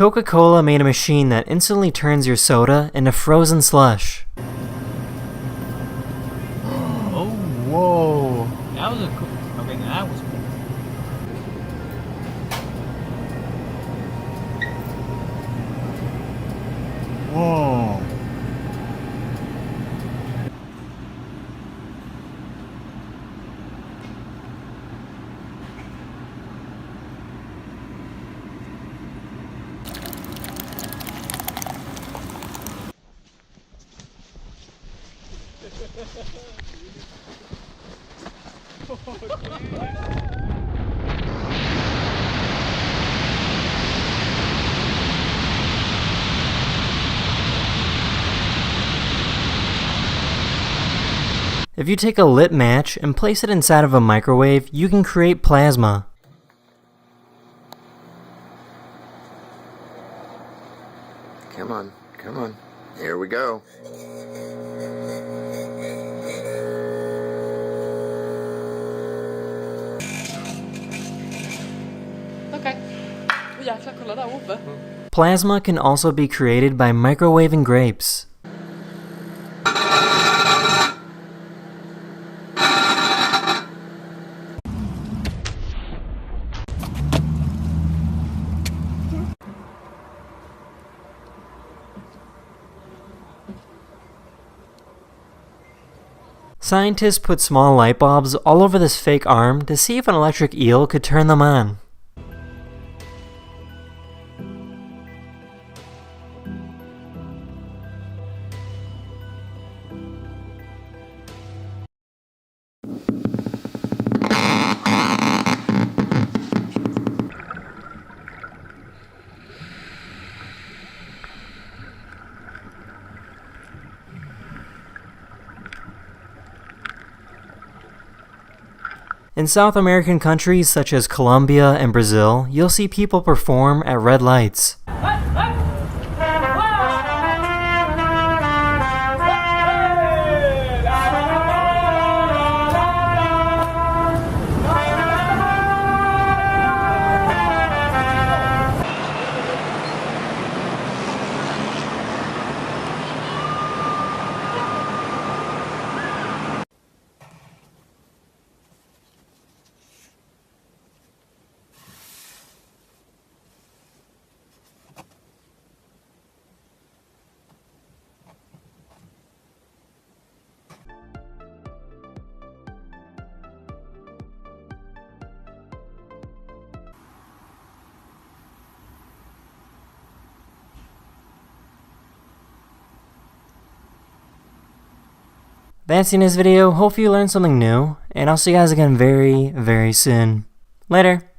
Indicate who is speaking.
Speaker 1: Coca-Cola made a machine that instantly turns your soda into frozen slush.
Speaker 2: Oh, whoa. That was a cool. Okay, that was cool. Whoa.
Speaker 1: If you take a lit match and place it inside of a microwave, you can create plasma.
Speaker 3: Come on, come on. Here we go.
Speaker 4: Okej. Åh jäklar, kolla där uppe.
Speaker 1: Plasma can also be created by microwaving grapes. Scientists put small light bulbs all over this fake arm to see if an electric eel could turn them on. In South American countries such as Colombia and Brazil, you'll see people perform at red lights. That's the end of this video. Hope you learned something new, and I'll see you guys again very, very soon. Later.